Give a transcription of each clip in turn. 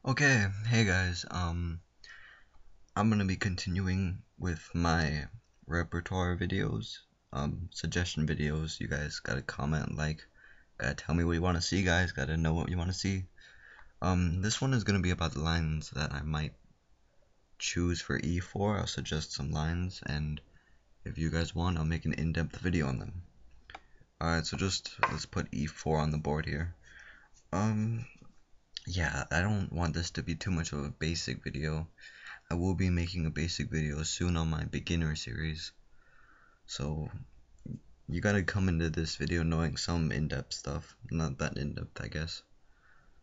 Okay, hey guys, I'm gonna be continuing with my repertoire videos, suggestion videos. You guys gotta comment, like, gotta tell me what you wanna see, guys, gotta know what you wanna see. This one is gonna be about the lines that I might choose for E4. I'll suggest some lines, and if you guys want, I'll make an in-depth video on them. Alright, so just, let's put E4 on the board here. Um, yeah, I don't want this to be too much of a basic video. I will be making a basic video soon on my beginner series, so you gotta come into this video knowing some in-depth stuff, not that in-depth I guess.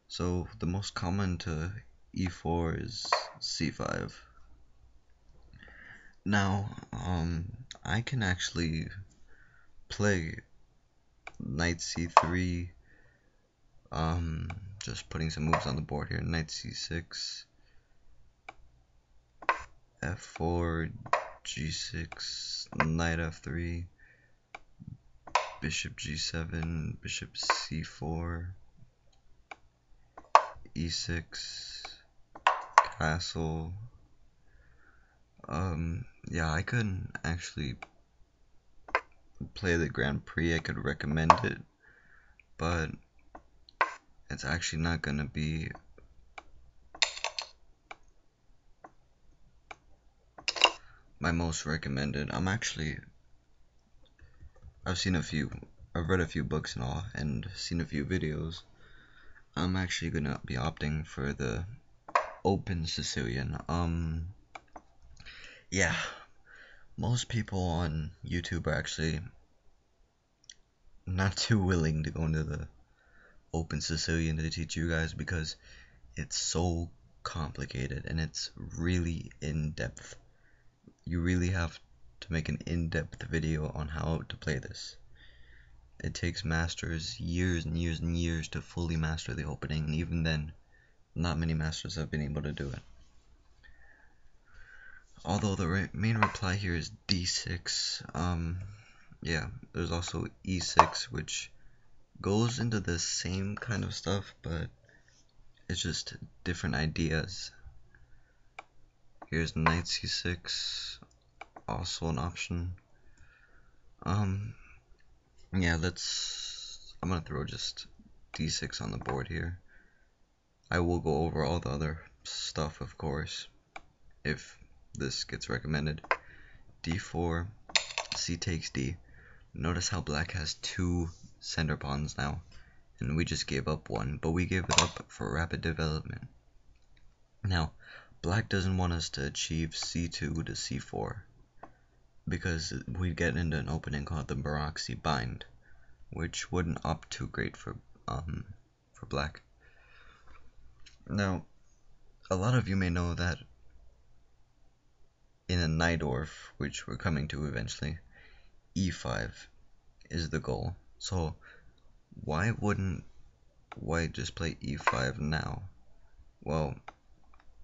So the most common to e4 is c5. Now, I can actually play knight c3, just putting some moves on the board here, knight c6, f4, g6, knight f3, bishop g7, bishop c4, e6, castle. Yeah, I could actually play the Grand Prix. I could recommend it, but it's actually not gonna be my most recommended. I've seen a few, I've read a few books and all, and seen a few videos. I'm actually gonna be opting for the open Sicilian. Yeah, most people on YouTube are actually not too willing to go into the open Sicilian to teach you guys because it's so complicated and it's really in depth. You really have to make an in-depth video on how to play this. It takes masters years and years and years to fully master the opening, and even then, not many masters have been able to do it. Although the main reply here is d6, yeah, there's also e6, which goes into the same kind of stuff, but it's just different ideas. Here's knight c6, also an option. Yeah, I'm gonna throw just d6 on the board here. I will go over all the other stuff, of course, if this gets recommended. d4, c takes d. Notice how black has two center pawns now, and we just gave up one, but we gave it up for rapid development. Now, black doesn't want us to achieve c2 to c4, because we'd get into an opening called the Baroxy bind, which wouldn't opt too great for black. Now, a lot of you may know that in a Najdorf, which we're coming to eventually, e5 is the goal. So why wouldn't white just play e5 now? Well,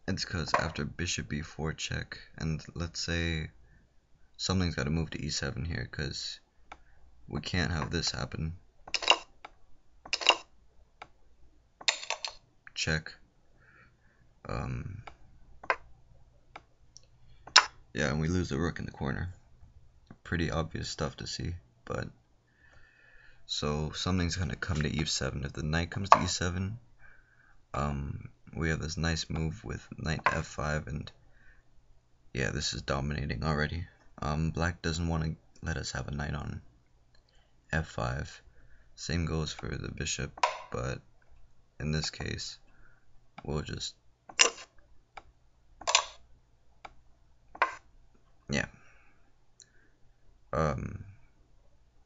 it's because after bishop b4 check, and let's say something's got to move to e7 here, because we can't have this happen. Check. Yeah, and we lose the rook in the corner. Pretty obvious stuff to see, but so something's gonna come to e7. If the knight comes to e7, we have this nice move with knight f5, and yeah, this is dominating already. Black doesn't want to let us have a knight on f5. Same goes for the bishop, but in this case, we'll just, yeah.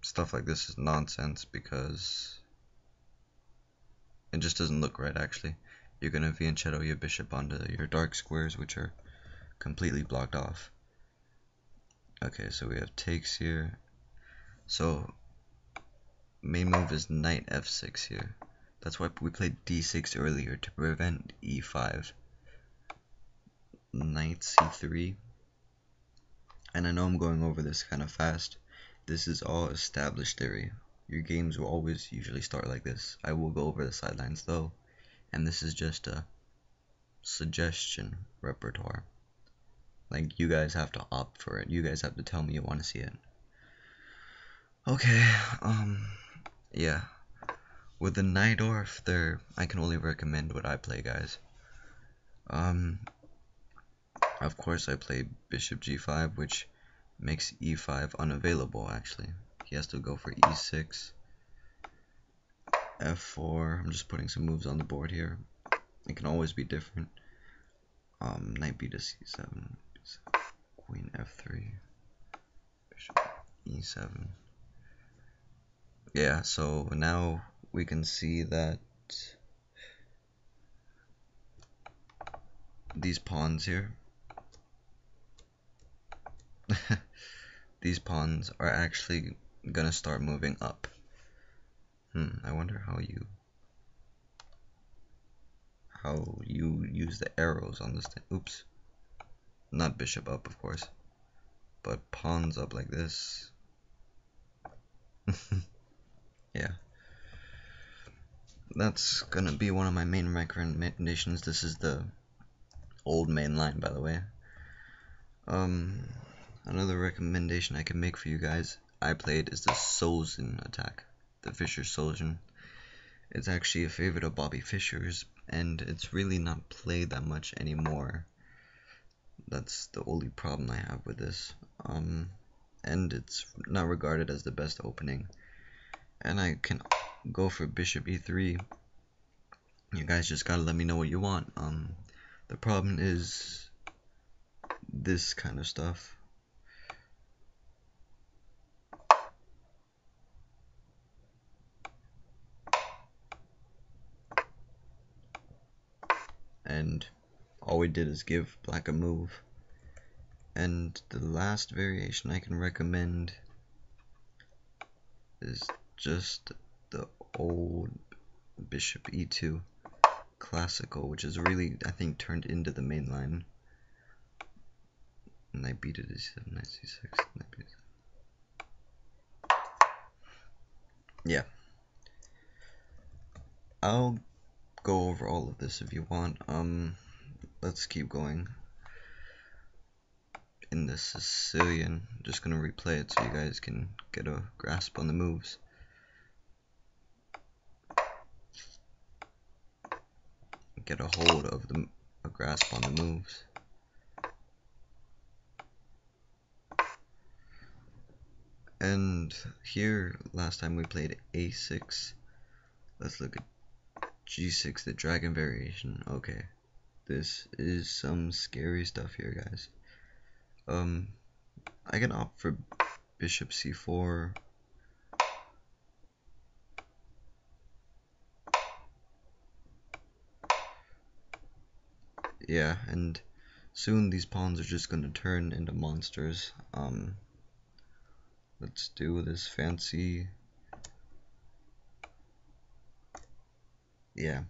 Stuff like this is nonsense because it just doesn't look right, actually. You're gonna fianchetto your bishop onto your dark squares, which are completely blocked off. Okay, so we have takes here. So main move is knight f6 here. That's why we played d6 earlier, to prevent e5. Knight c3. And I know I'm going over this kind of fast. This is all established theory. Your games will always usually start like this. I will go over the sidelines though, and this is just a suggestion repertoire. Like, you guys have to opt for it. You guys have to tell me you want to see it. Okay, yeah. With the Najdorf there, I can only recommend what I play, guys. Of course I play bishop g5, which makes e5 unavailable, actually. He has to go for e6, f4. I'm just putting some moves on the board here. It can always be different. Knight b to c7, queen f3, bishop e7. Yeah, so now we can see that these pawns here, these pawns are actually gonna start moving up. I wonder how you use the arrows on this thing. Oops. Not bishop up, of course, but pawns up like this. Yeah. That's gonna be one of my main recommendations. This is the old main line, by the way. Another recommendation I can make for you guys I played is the Solzhen attack, the Fischer Solzhen. It's actually a favorite of Bobby Fischer's, and it's really not played that much anymore. That's the only problem I have with this. And it's not regarded as the best opening. And I can go for bishop e3. You guys just gotta let me know what you want. The problem is this kind of stuff. And all we did is give black a move. And the last variation I can recommend is just the old bishop e2 classical, which is really, I think, turned into the main line. Knight b to d7, knight c6, knight b7. Yeah. I'll go over all of this if you want. Let's keep going. In the Sicilian, I'm just gonna replay it so you guys can get a grasp on the moves. Get a hold of a grasp on the moves. And here, last time we played a6. Let's look at g6, the dragon variation. Okay, this is some scary stuff here, guys. I can opt for bishop c4. Yeah, and soon these pawns are just gonna turn into monsters. Let's do this fancy. Yeah,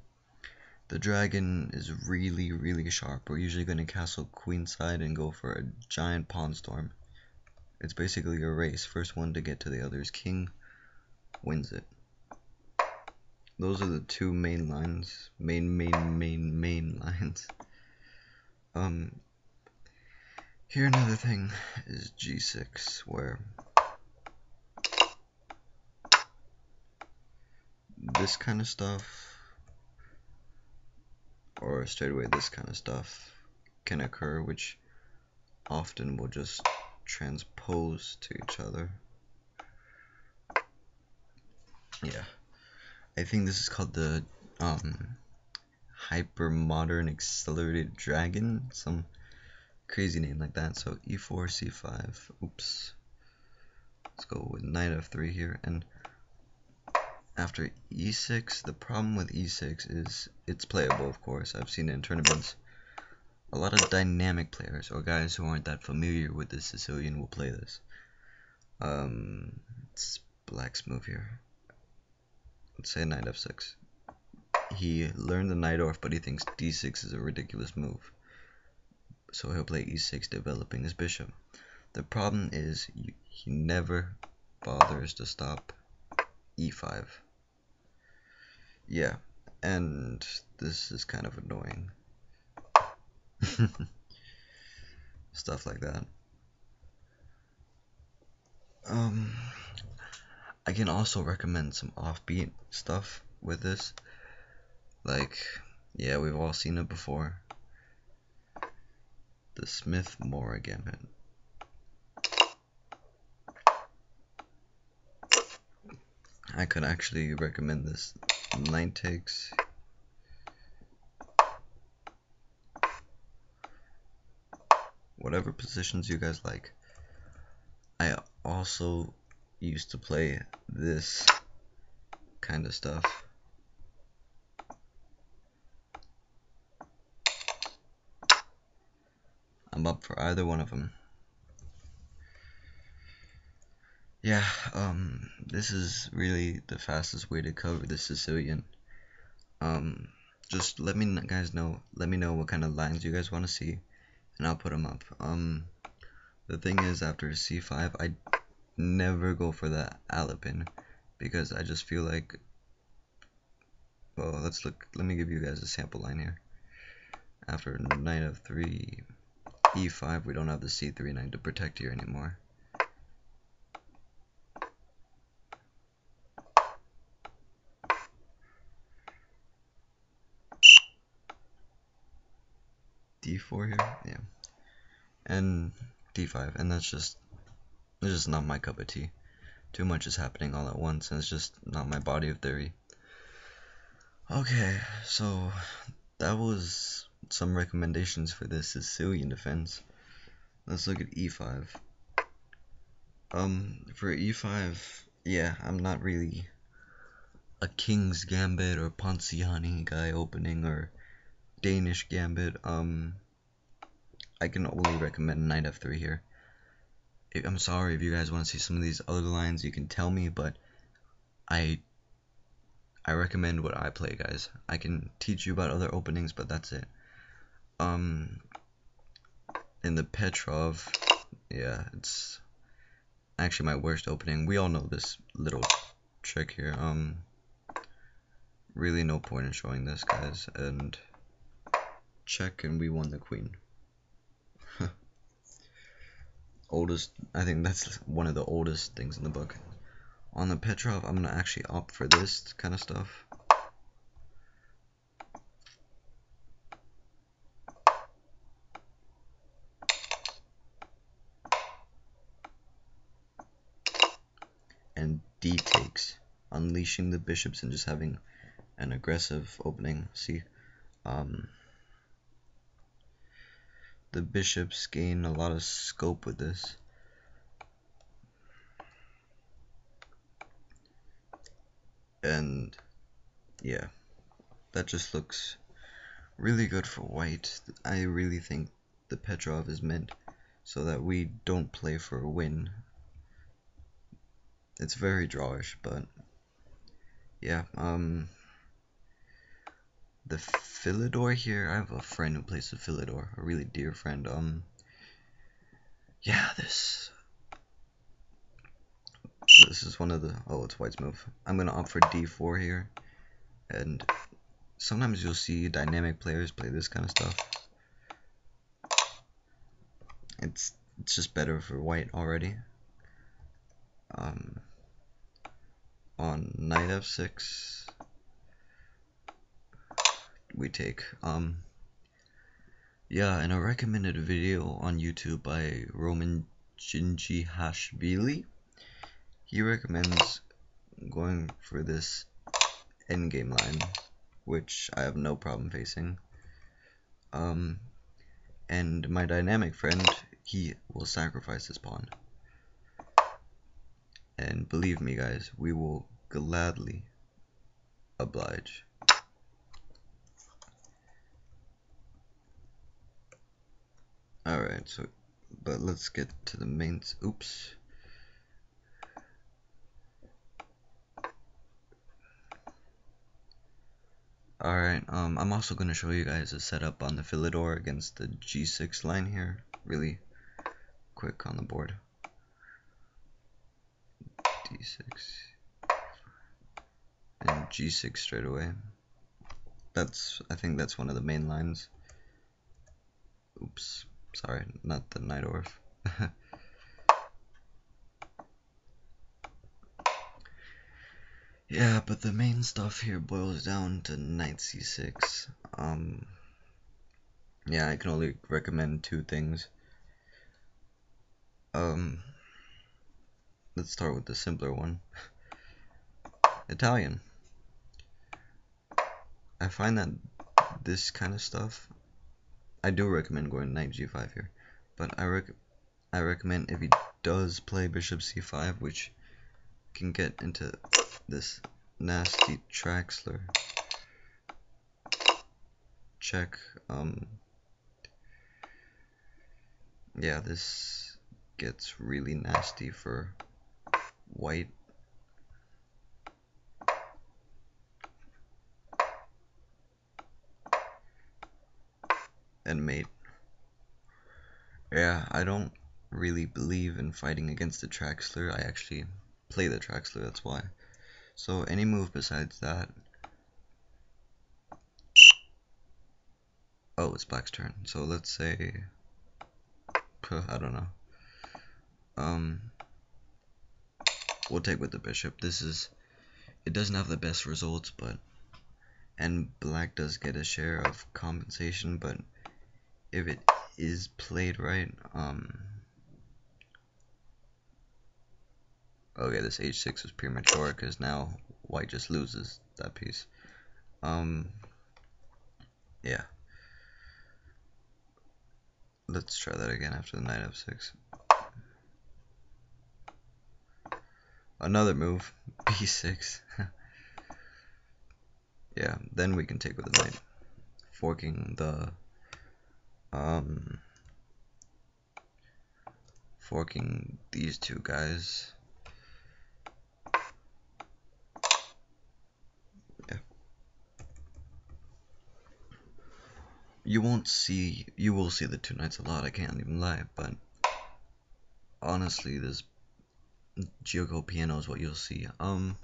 the dragon is really, really sharp. We're usually gonna castle queenside and go for a giant pawn storm. It's basically a race. First one to get to the other's king wins it. Those are the two main lines. Main lines. Here another thing is g6, where this kind of stuff, or straight away this kind of stuff, can occur, which often will just transpose to each other. Yeah, I think this is called the hyper modern accelerated dragon, some crazy name like that. So e4, c5. Oops. Let's go with knight f3 here, and after e6, the problem with e6 is it's playable, of course. I've seen it in tournaments. A lot of dynamic players or guys who aren't that familiar with the Sicilian will play this. It's black's move here. Let's say knight f6. He learned the Najdorf, but he thinks d6 is a ridiculous move. So he'll play e6, developing his bishop. The problem is he never bothers to stop e5. Yeah, and this is kind of annoying. Stuff like that. Um, I can also recommend some offbeat stuff with this. Like, yeah, we've all seen it before. The Smith-Morra Gambit. I could actually recommend this 9 takes. Whatever positions you guys like. I also used to play this kind of stuff. I'm up for either one of them. Yeah, this is really the fastest way to cover the Sicilian. Just let me guys know, let me know what kind of lines you guys want to see, and I'll put them up. The thing is, after C5, I never go for the Alapin, because I just feel like, well, let me give you guys a sample line here. After knight of 3, E5, we don't have the C3 knight to protect here anymore. D4 here, yeah, and D5, and it's just not my cup of tea. Too much is happening all at once, and it's just not my body of theory. Okay, so that was some recommendations for the Sicilian defense. Let's look at E5. For E5, yeah, I'm not really a King's Gambit or Ponziani guy opening or Danish Gambit. I can only recommend Knight F3 here. I'm sorry if you guys want to see some of these other lines, you can tell me, but I recommend what I play, guys. I can teach you about other openings, but that's it. In the Petrov, yeah, it's actually my worst opening. We all know this little trick here. Really no point in showing this, guys. And check, and we won the queen. Oldest, I think that's one of the oldest things in the book. On the Petrov, I'm gonna actually opt for this kind of stuff. And D takes, unleashing the bishops and just having an aggressive opening. See, the bishops gain a lot of scope with this. And yeah, that just looks really good for white. I really think the Petrov is meant so that we don't play for a win. It's very drawish, but yeah, the Philidor here, I have a friend who plays the Philidor, a really dear friend. Yeah, this is one of the, oh, it's white's move. I'm gonna opt for D4 here, and sometimes you'll see dynamic players play this kind of stuff. It's just better for white already. On knight f6, we take. Yeah, in a recommended video on YouTube by Roman Jinjihashvili, he recommends going for this endgame line, which I have no problem facing. And my dynamic friend, he will sacrifice his pawn. And believe me, guys, we will gladly oblige. Alright, so, but let's get to the main, oops. Alright, I'm also going to show you guys a setup on the Philidor against the G6 line here, really quick on the board. D6 and G6 straight away. I think that's one of the main lines. Oops, sorry, not the knight orf. Yeah, but the main stuff here boils down to knight c6. Yeah, I can only recommend two things. Let's start with the simpler one. Italian. I find that this kind of stuff, I do recommend going knight g5 here, but I recommend if he does play bishop c5, which can get into this nasty Traxler check. Yeah, this gets really nasty for white. And mate. Yeah, I don't really believe in fighting against the Traxler. I actually play the Traxler, that's why. So any move besides that. Oh, it's black's turn. So let's say, I don't know. We'll take with the bishop. It doesn't have the best results, and black does get a share of compensation, but if it is played right, okay, this h6 was premature because now white just loses that piece. Yeah. Let's try that again after the knight f6. Another move, b6. Yeah, then we can take with the knight, forking these two guys. Yeah. You will see the two knights a lot, I can't even lie, but honestly, this Gioco piano is what you'll see. I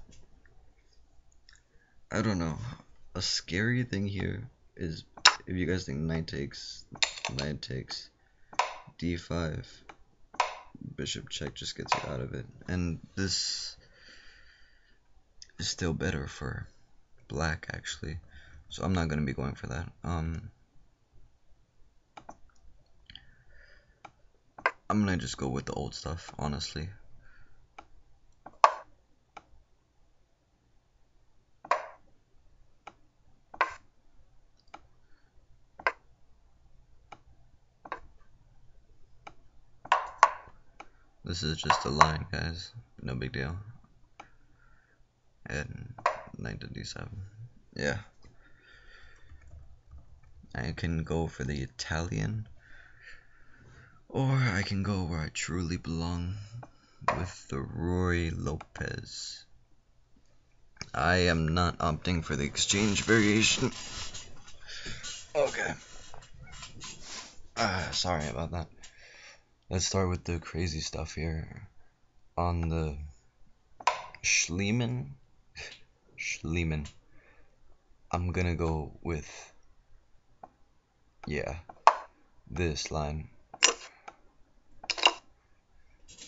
don't know. A scary thing here is if you guys think knight takes, d5, bishop check just gets you out of it, and this is still better for black actually. So I'm not gonna be going for that. I'm gonna just go with the old stuff, honestly. This is just a line, guys. No big deal. And knight to d7. Yeah. I can go for the Italian, or I can go where I truly belong with the Roy Lopez. I am not opting for the exchange variation. Okay. Sorry about that. Let's start with the crazy stuff here. On the Schliemann, I'm gonna go with, yeah, this line.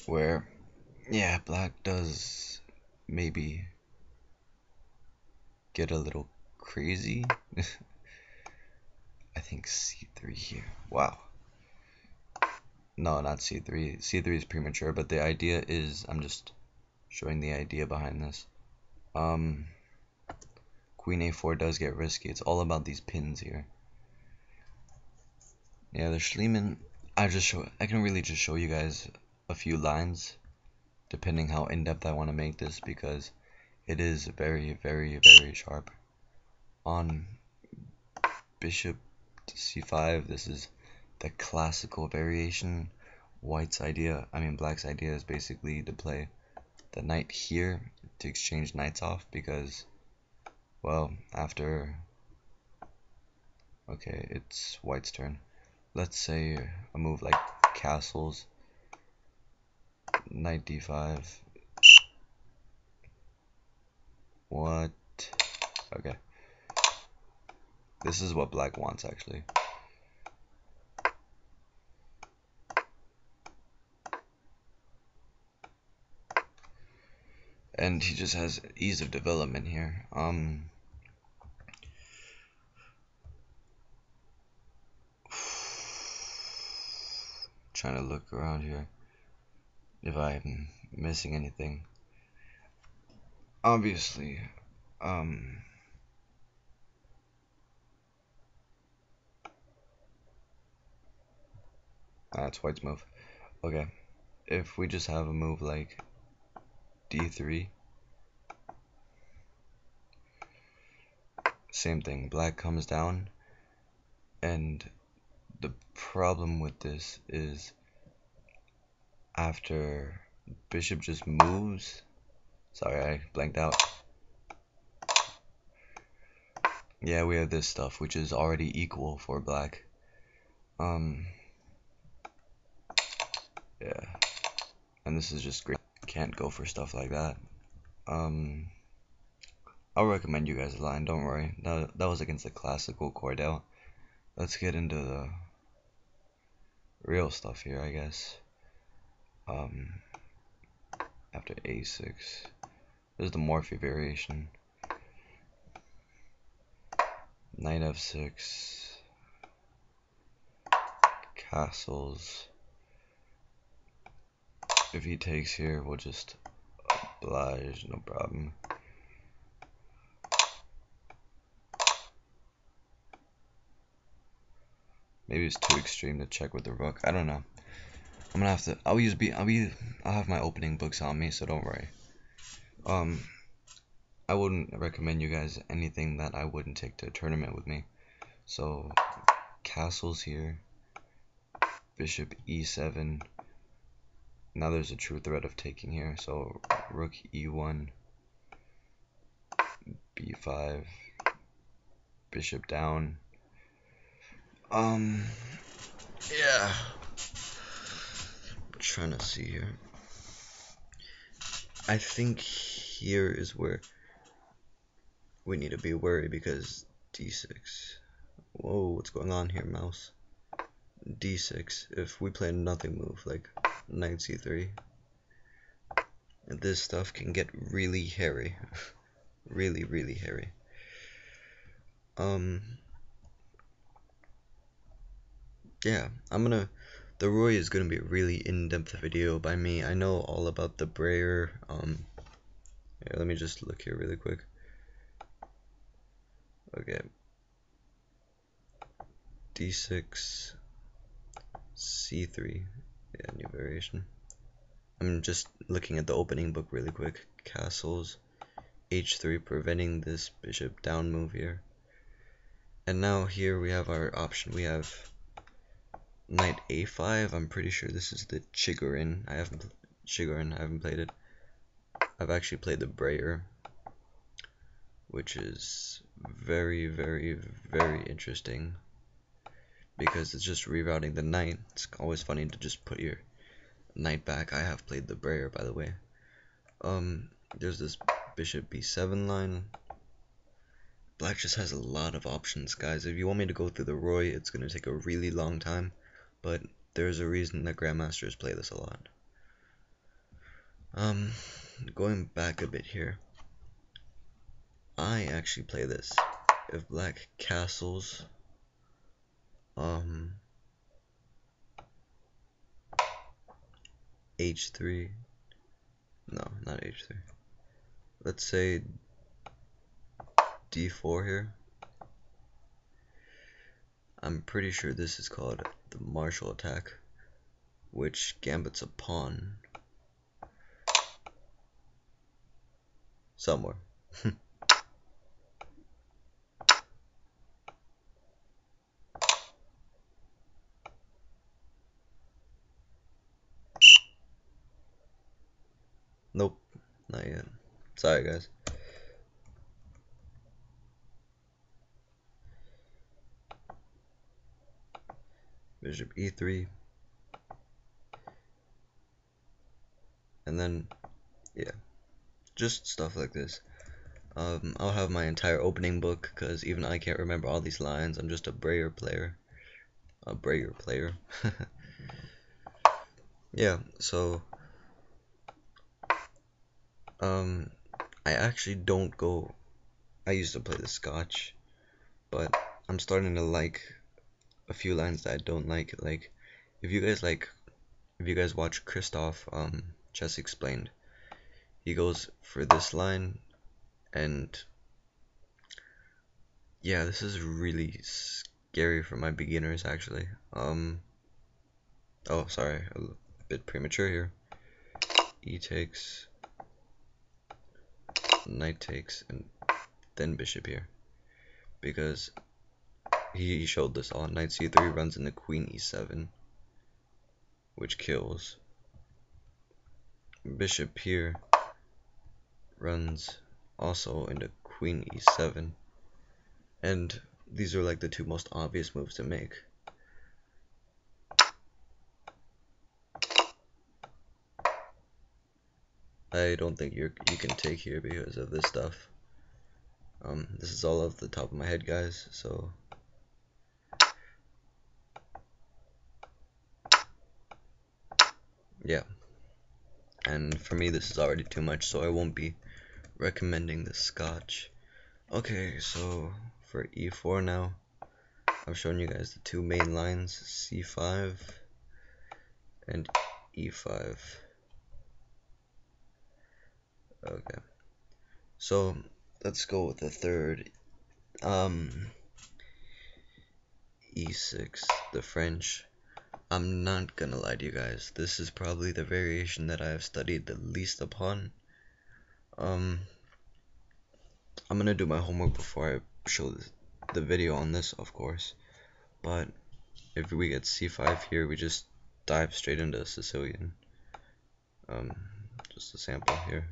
Where, yeah, black does maybe get a little crazy. I think c3 here. Wow. No, not c3. c3 is premature, but the idea is, I'm just showing the idea behind this. Queen a4 does get risky. It's all about these pins here. Yeah, the Schliemann, I can really just show you guys a few lines, depending how in-depth I want to make this, because it is very, very, very sharp. On bishop to c5, this is the classical variation. Black's idea is basically to play the knight here to exchange knights off, because, well, okay, it's white's turn. Let's say a move like castles, knight d5. What? Okay. This is what black wants, actually. and he just has ease of development here. Trying to look around here if I'm missing anything. Obviously, that's White's move. Okay, if we just have a move like d3, same thing, black comes down, and the problem with this is after bishop just moves, sorry I blanked out, yeah, we have this stuff which is already equal for black. Yeah, and this is just great. Can't go for stuff like that. I'll recommend you guys a line, don't worry. That was against the classical Cordell. Let's get into the real stuff here, I guess. After a6, there's the Morphy variation. Knight f6, castles. If he takes here, we'll just oblige, no problem. Maybe it's too extreme to check with the rook. I don't know. I'm gonna have to. I'll have my opening books on me, so don't worry. I wouldn't recommend you guys anything that I wouldn't take to a tournament with me. So castles here, bishop e7. Now there's a true threat of taking here. So rook e1, b5, bishop down. Yeah. I'm trying to see here. I think here is where we need to be worried because d6. Whoa, what's going on here, mouse? d6. If we play nothing move like knight c3, this stuff can get really hairy. Really, really hairy. Yeah, the Roy is gonna be a really in-depth video by me. I know all about the Brayer. Here, let me just look here really quick. Okay. d6, c3, yeah, new variation. I'm just looking at the opening book really quick. Castles, h3, preventing this bishop down move here. And now here we have our option. We have knight a5. I'm pretty sure this is the Chigorin. I haven't played it. I've actually played the Brayer, which is very, very, very interesting because it's just rerouting the knight. It's always funny to just put your knight back. I have played the Brayer, by the way. There's this bishop b7 line. Black just has a lot of options, guys. If you want me to go through the Roy, it's gonna take a really long time, but there's a reason that grandmasters play this a lot. Going back a bit here, I actually play this. If black castles, h3, no, not h3. Let's say d4 here. I'm pretty sure this is called the Marshall attack, which gambits a pawn somewhere. Nope, not yet. Sorry, guys. Bishop e3, and then yeah, just stuff like this. I'll have my entire opening book because even I can't remember all these lines. I'm just a Brayer player. Yeah, so Um, I actually don't go. I used to play the Scotch, but I'm starting to like a few lines that I don't like. Like, if you guys like, if you guys watch Christoph, Chess Explained, he goes for this line, and yeah, this is really scary for my beginners actually. Oh, sorry, a bit premature here. E takes, knight takes, and then bishop here, because he showed this all. Knight c3 runs into queen e7, which kills. Bishop here runs also into queen e7, and these are like the two most obvious moves to make. I don't think you can take here because of this stuff. This is all off the top of my head, guys, so yeah. And for me, this is already too much, so I won't be recommending the Scotch. Okay, so for e4 now, I've shown you guys the two main lines, c5 and e5. Okay, so let's go with the third, e6, the French. I'm not gonna lie to you guys, this is probably the variation that I have studied the least upon. I'm gonna do my homework before I show the video on this, of course, but if we get c5 here, we just dive straight into Sicilian. Just a sample here.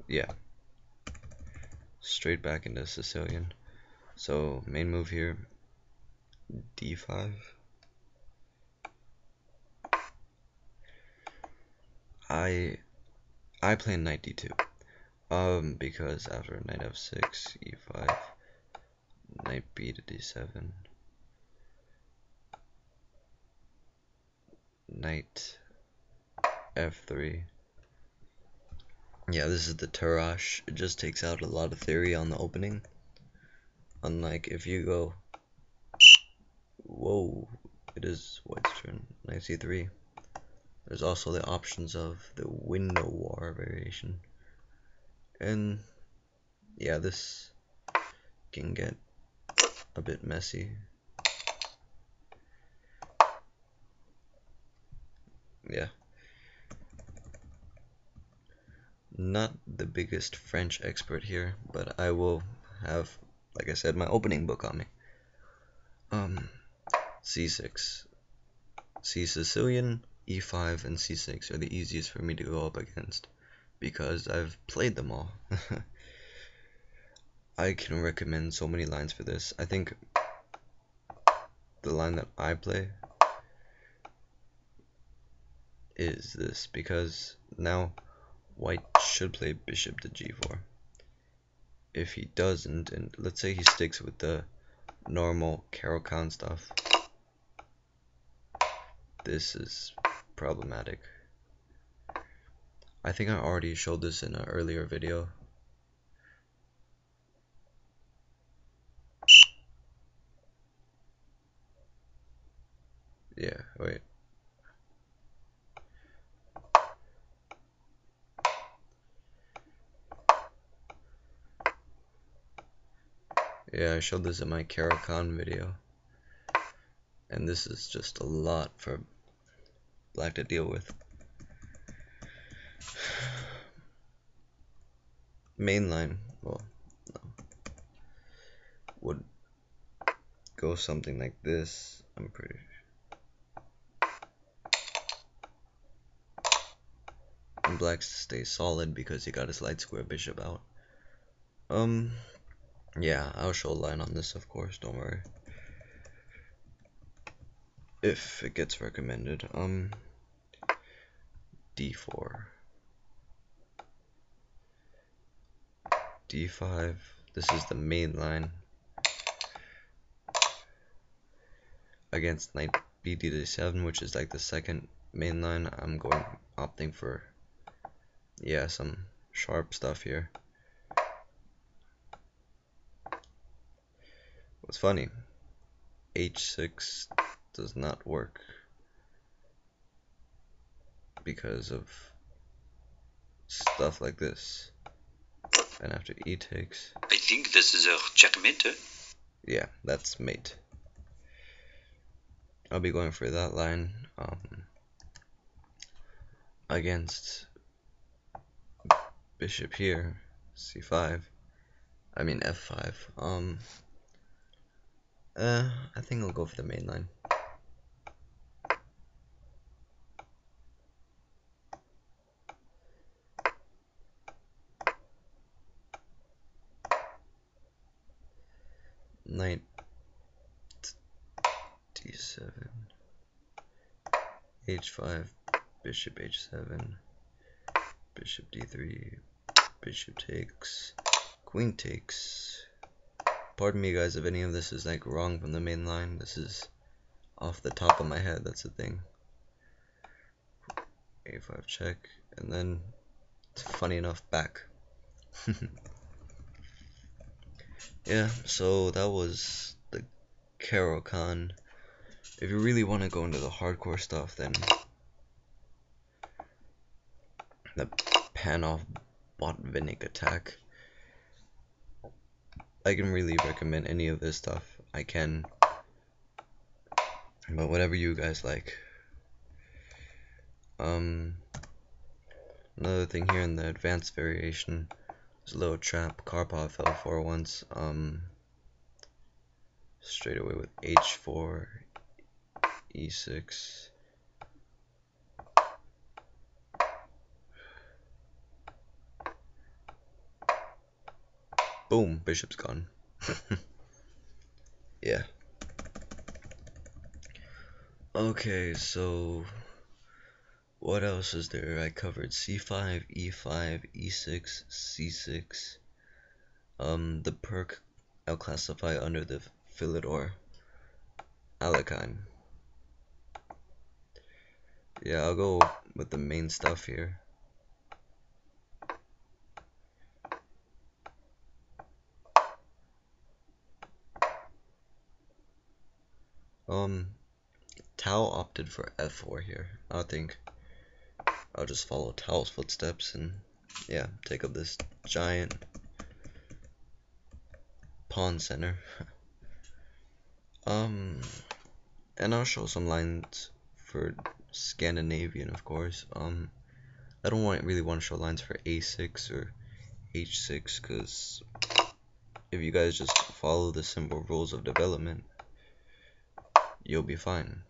Yeah, straight back into Sicilian. So main move here, d5. I play knight d2. Because after knight f6, e5, knight b to d7, knight f3. Yeah, this is the Tarrasch. It just takes out a lot of theory on the opening. Unlike if you go, whoa, it is white's turn, knight c3. There's also the options of the window war variation. And yeah, this can get a bit messy. Yeah. Not the biggest French expert here, but I will have, like I said, my opening book on me. C6. C Sicilian, E5, and C6 are the easiest for me to go up against because I've played them all. I can recommend so many lines for this. I think the line that I play is this, because now white should play bishop to g4. If he doesn't, and let's say he sticks with the normal Caro-Kann stuff, this is problematic. I think I already showed this in an earlier video. Yeah, wait. Yeah, I showed this in my Caro-Kann video. And this is just a lot for black to deal with. Mainline, well, no, would go something like this, I'm pretty sure. And black's stay solid because he got his light square bishop out. Yeah, I'll show a line on this, of course, don't worry. If it gets recommended. D4. D5, this is the main line. against knight bd7, which is like the second main line, I'm opting for, yeah, some sharp stuff here. What's funny, h6 does not work because of stuff like this. And after e takes, I think this is a checkmate. Yeah, that's mate. I'll be going for that line against bishop here, c5. I mean f5. I think I'll go for the main line. Knight d7, h5, bishop h7, bishop d3, bishop takes, queen takes. Pardon me guys if any of this is like wrong from the main line. This is off the top of my head, that's the thing. a5 check, and then funny enough back. Yeah, so that was the Caro-Kann. If you really want to go into the hardcore stuff, then the Panov Botvinnik attack. I can really recommend any of this stuff. I can, but whatever you guys like. Another thing here in the advanced variation, there's a little trap Karpov fell for once. Straight away with h4, e6. Boom, bishop's gone. Yeah. Okay, so what else is there? I covered c5, e5, e6, c6. The perk I'll classify under the Philidor Alekhine. Yeah, I'll go with the main stuff here. Tao opted for f4 here. I think I'll just follow Tao's footsteps and, yeah, take up this giant pawn center. And I'll show some lines for Scandinavian, of course. I don't really want to show lines for a6 or h6, because if you guys just follow the simple rules of development, you'll be fine.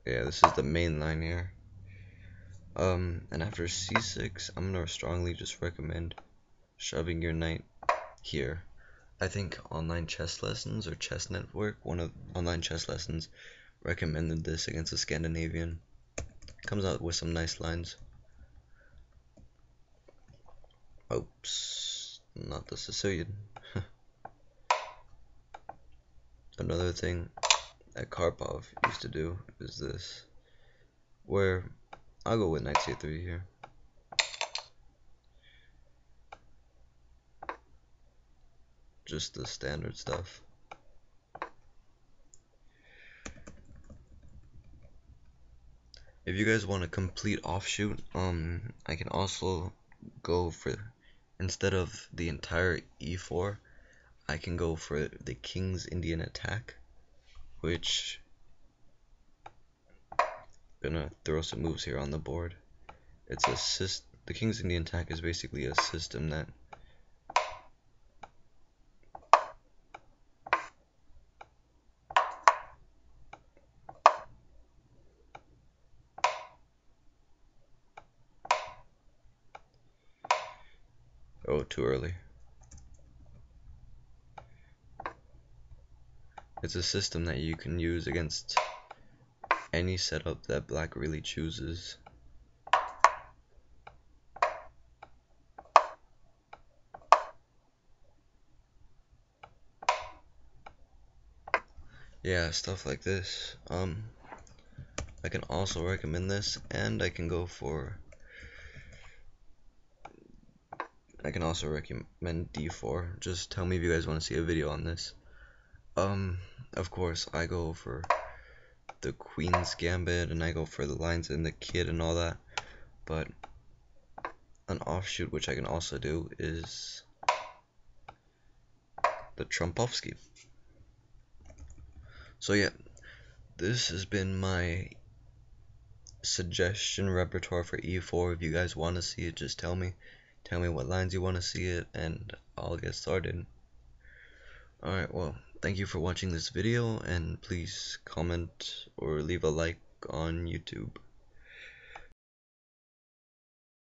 Yeah, this is the main line here. And after c6, I'm gonna strongly just recommend shoving your knight here. I think online chess lessons or chess network, one of online chess lessons, recommended this against a Scandinavian. Comes out with some nice lines. Oops, not the Sicilian. Another thing that Karpov used to do is this, where I'll go with knight c3 here. Just the standard stuff. If you guys want a complete offshoot, I can also go for, instead of the entire e4, I can go for the King's Indian attack, which gonna throw some moves here on the board. It's a the King's Indian attack is basically a system that too early. It's a system that you can use against any setup that black really chooses. yeah, stuff like this. I can also recommend this, and I can also recommend D4. Just tell me if you guys want to see a video on this. Of course, I go for the Queen's Gambit, and I go for the lines in the Kid and all that. But an offshoot which I can also do is the Trumpovsky. So yeah, this has been my suggestion repertoire for E4. If you guys want to see it, just tell me. Tell me what lines you want to see it, and I'll get started. Alright, well, thank you for watching this video, and please comment or leave a like on YouTube.